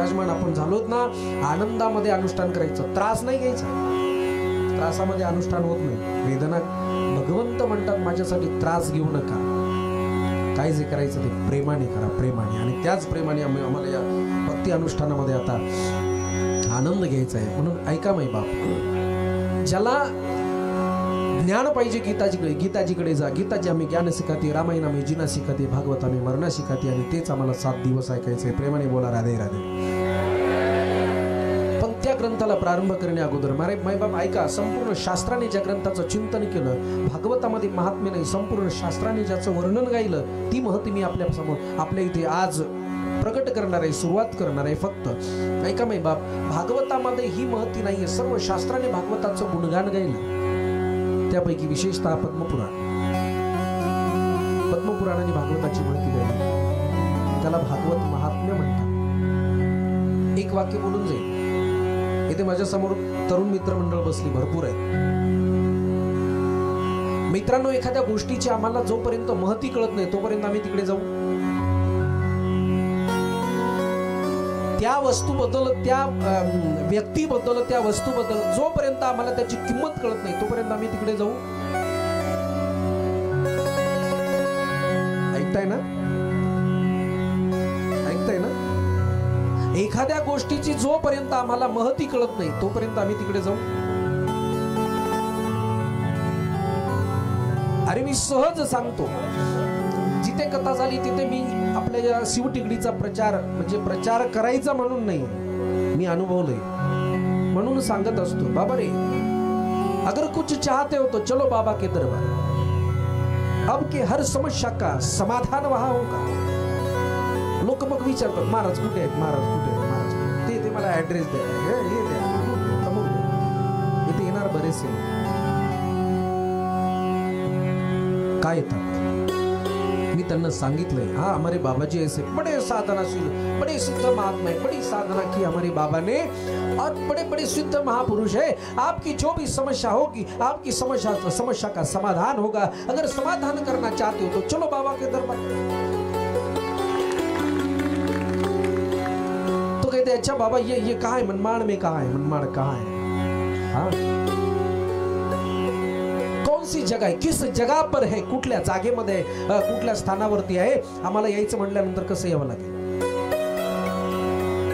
विराजमान आपण झालोत ना, आनंदामध्ये अनुष्ठान करायचं, त्रास नाही घ्यायचा. त्रासामध्ये अनुष्ठान होत नाही. वेदना भगवंत म्हणतात माझ्यासाठी त्रास घेऊ नका, काय जे करायचं ते प्रेमाने करा, प्रेमाने. आणि त्याच प्रेमाने आम्हाला या भक्ती अनुष्ठानामध्ये आता आनंद घ्यायचा आहे. म्हणून ऐका माई बाप, ज्याला ज्ञान पाहिजे गीताजीकडे जा. गीताजी आम्ही ज्ञान शिकाते, रामायण आम्ही जीना शिकाते, भागवत आम्ही मरणा शिकाते. आणि तेच आम्हाला 7 दिवस ऐकायचंय. प्रेमाने बोला राधे राधे. पण त्या ग्रंथाला प्रारंभ करण्या अगोदर माय बाप ऐका, संपूर्ण शास्त्राने ज्या ग्रंथाचं चिंतन केलं, भागवतामध्ये महात्म्य नाही, संपूर्ण शास्त्राने ज्याचं वर्णन गायलं, ती महती मी आपल्या समोर आपल्या इथे आज प्रकट करणार आहे, सुरुवात करणार आहे. फक्त ऐका माय बाप, भागवतामध्ये ही महती नाहीये, सर्व शास्त्राने भागवताचं गुणगान गायलं. त्यापैकी विशेषतः पद्मपुराणाने भागवताची महती गायली. त्याला भागवत महात्म्य म्हणतात. एक वाक्य बोलून जाईल. इथे माझ्या समोर तरुण मित्रमंडळ बसली, भरपूर आहेत. मित्रांनो, एखाद्या गोष्टीची आम्हाला जोपर्यंत महती कळत नाही तोपर्यंत आम्ही तिकडे जाऊ. त्या वस्तूबद्दल, त्या व्यक्तीबद्दल, त्या वस्तूबद्दल जोपर्यंत आम्हाला त्याची किंमत कळत नाही तोपर्यंत आम्ही तिकडे जाऊ. ऐकताय ना? ऐकताय ना? एखाद्या गोष्टीची जोपर्यंत आम्हाला महती कळत नाही तोपर्यंत आम्ही तिकडे जाऊ. अरे मी सहज सांगतो, जिथे कथा झाली तिथे मी आपल्या शिवटिकडीचा प्रचार, म्हणजे प्रचार करायचा म्हणून नाही, मी अनुभवलंय म्हणून सांगत असतो. बाबा रे, अगर कुछ चाहते हो तो चलो बाबा के दरबार, अब के हर समस्या का समाधान वहां होगा. लोक मग विचारतात, महाराज कुठे आहेत, महाराज कुठे आहेत, महाराज ते मला ऍड्रेस द्या, हे द्या, इथे येणार बरेचसे. काय येतात? मी त्यांना सांगितलंय, हाँ हमारे बाबा जी ऐसे बड़े साधनाशील, बड़े सिद्ध महात्मा है, बड़ी साधना की हमारे बाबा ने, और बड़े बड़े सिद्ध महापुरुष है. आपकी जो भी समस्या होगी, आपकी समस्या का समाधान होगा. अगर समाधान करना चाहते हो तो चलो बाबा के दरबार. तो कहते अच्छा बाबा ये कहाँ है, मनमाड़ में कहाँ है, मनमाड़ कहाँ है, हाँ कौन सी जगह आहे, किस जगह पर है, कुठल्या जागेमध्ये, कुठल्या स्थानावरती आहे, आम्हाला यायचं म्हटल्यानंतर कसं यावं लागेल,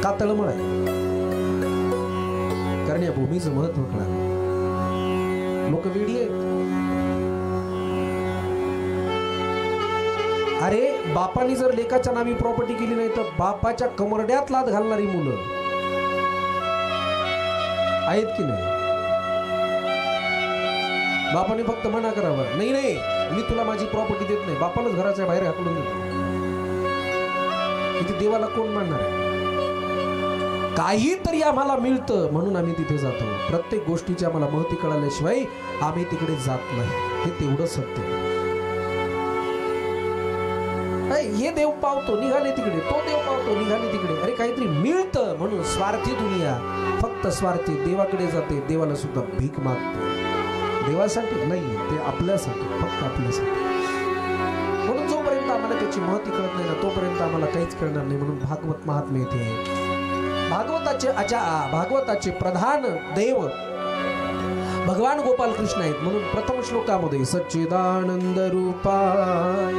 का तळमळ आहे, कारण या भूमीचं महत्व कळालं. लोक वेडी आहेत. अरे बापानी जर लेकाच्या नावी प्रॉपर्टी केली नाही तर बापाच्या कमरड्यात लाद घालणारी मुलं आहेत की नाही. बापाने फक्त मना करावं, नाही नाही मी तुला माझी प्रॉपर्टी देत नाही, बापालाच घराच्या बाहेर हाकलून देतो. किती देवाला कोण मानणार आहे? काहीतरी आम्हाला मिळतं म्हणून आम्ही तिथे जातो. प्रत्येक गोष्टीची आम्हाला महती कळाल्याशिवाय आम्ही तिकडे जात नाही, हे तेवढं सत्य. हे देव पावतो निघाले तिकडे, तो देव पावतो निघाले तिकडे. अरे काहीतरी मिळतं म्हणून स्वार्थी दुनिया, फक्त स्वार्थी देवाकडे जाते, देवाला सुद्धा भीक मागते. देवासाठी नाही, ते आपल्यासाठी, फक्त आपल्यासाठी. म्हणून जोपर्यंत आम्हाला त्याची महती कळत नाही ना तोपर्यंत आम्हाला काहीच कळणार नाही. म्हणून भागवत महात्म्य येते. भागवताचे प्रधान देव भगवान गोपाल कृष्ण आहेत. म्हणून प्रथम श्लोकामध्ये सच्चिदानंद रूपाय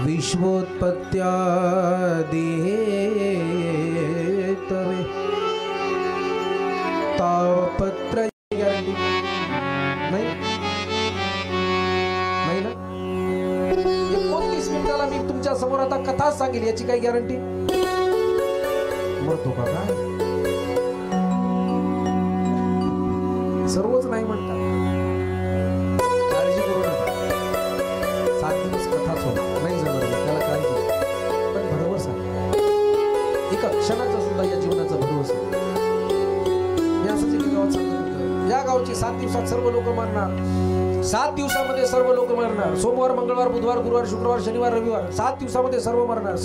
विश्वोत्पत्त्यादिहेतवे तावपत्र गॅरंटी नाही ना. 29 मिनिटाला मी तुमच्या समोर आता कथा सांगेल, याची काही गॅरंटी मरतो का? सर्वच नाही म्हणतात. काळजी करू नका, 7 दिवस कथाच होणार नाही जाणार, त्याला काळजी. पण भरवसा एका क्षणाचा सुद्धा या जीवनाचा भरवसा. मी असंच एका गावात सांगत होतो, या गावची 7 दिवसात सर्व लोक मरणार. 7 दिवसामध्ये सर्व लोक मरणार. सोमवार, मंगळवार, बुधवार, गुरुवार, शुक्रवार, शनिवार, रविवार 7 दिवसामध्ये सर्व मरणार.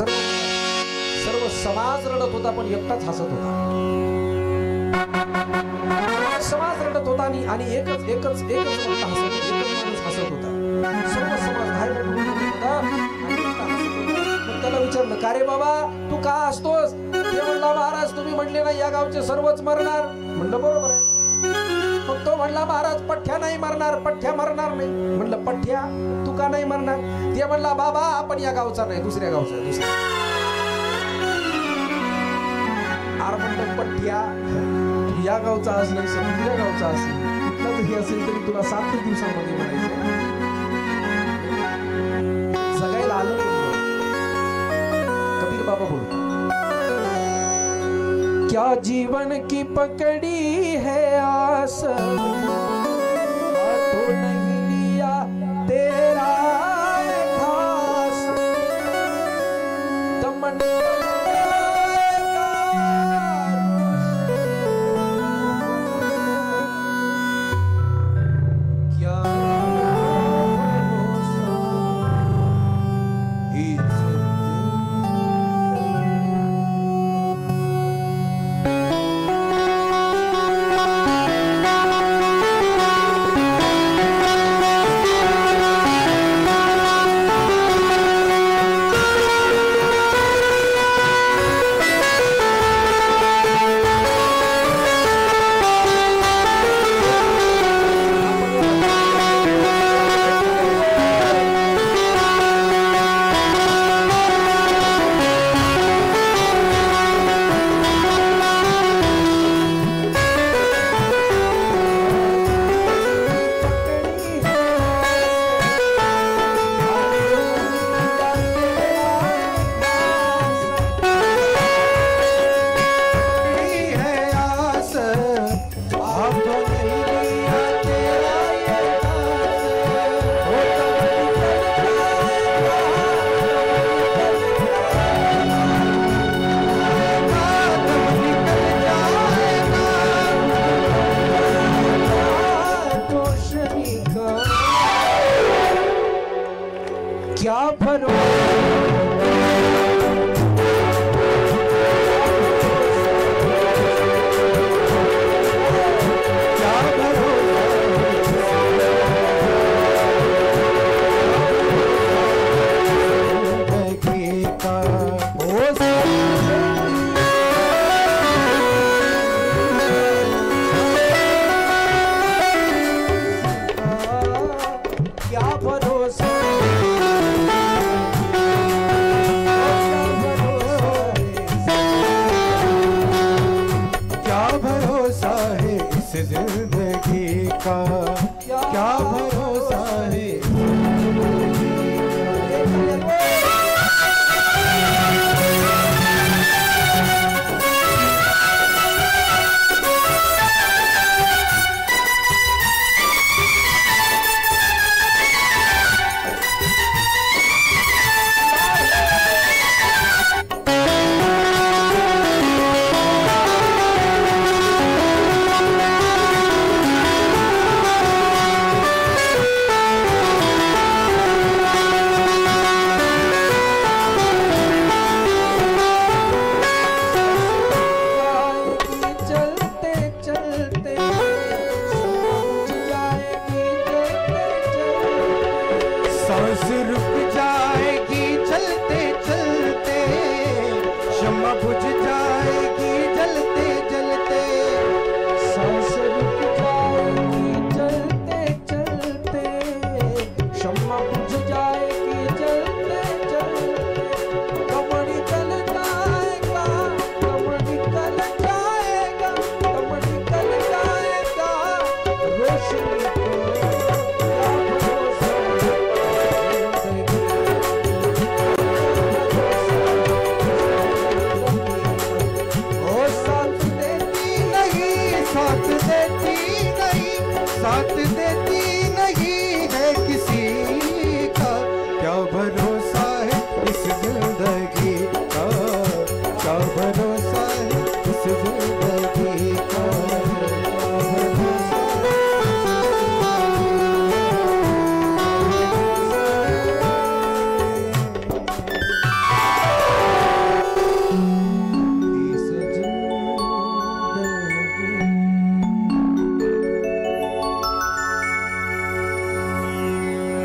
सर्व समाज रडत होता पण एकटाच हसत होता. समाज रडत होता आणि एकच माणूस हसत होता. सर्व समाज घायला डुबत होता आणि एकटा हसत होता. मग त्याला विचारलं, का रे बाबा तू का हसतोस? ते म्हणला महाराज तुम्ही म्हणले ना या गावचे सर्वच मरणार. म्हणलं बरोबर आहे. मग तो म्हणला महाराज पठ्या नाही मरणार, पठ्या मरणार नाही. म्हणलं पठ्या तू का नाही मरणार? ते म्हणला बाबा आपण या गावचा नाही दुसऱ्या गावचा आहे दुसऱ्या. आर म्हणलं पठ्या तू या गावचा आज नाही सर तुझ्या गावचा असेल कुठला जरी असेल तरी तुला 7 दिवसांमध्ये म्हणायचं जगायला आलं. कबीर बाबा बोलतो क्या जीवन की पकड़ी है आस तो नहीं लिया तेरा खास दमन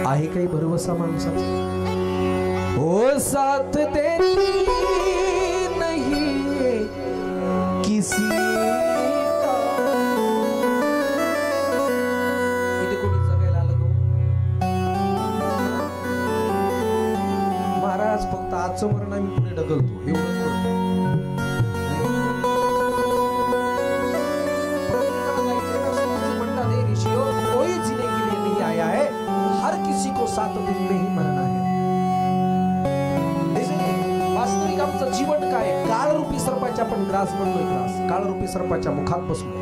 आहे काही भरवसा माणसाचा ओ साथ देती नहीं ढकलतो एवढंच करतो. हर किसी को 7 दिन में ही मरना है. वास्तविक आमचं जीवन काय? काळरूपी सर्पाच्या आपण ग्रास बनलोय. ग्रास काळरूपी सर्पाच्या मुखात बसलोय.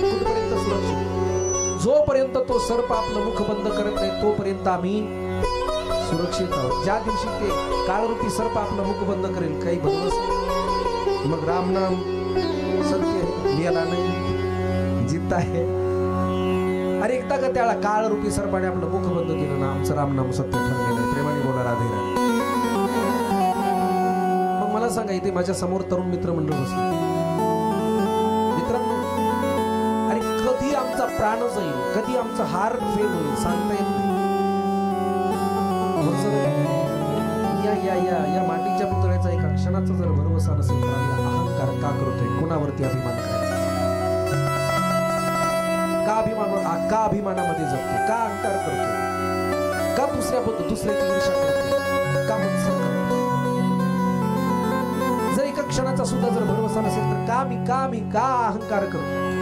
कुठपर्यंत सुरक्षित? जोपर्यंत तो सर्प आपलं मुख बंद करत नाही तोपर्यंत आम्ही सुरक्षित आहोत. ज्या दिवशी ते काळरूपी सर्प आपलं मुख बंद करेल काही बदलच मग राम नाम सत्य मेला नाही जिता है. अरे एकदा का त्याला काळरूपी सर्पाने आपलं मुख बंद केलं ना आमचं रामनाम सत्य ठरलेलं आहे. प्रेमाने बोला राधे राधे. मग मला सांगा इथे माझ्या समोर तरुण मित्र मंडळ बसले. मित्रांनो अरे कधी आमचा प्राण जाईल कधी आमचा हार्ट फेल होईल सांगता येत नाही. या या या या मातीच्या पुतळ्याचा एका क्षणाचा जर भरवसा नसेल तर आम्ही अहंकार का करतोय? कोणावरती अभिमान करायचा? का अभिमानामध्ये जगतो? का अहंकार करतो? का दुसऱ्याची ईर्ष्या करतो? का मत्सर करतो? जर एका क्षणाचा सुद्धा जर भरवसा नसेल तर का अहंकार करतो?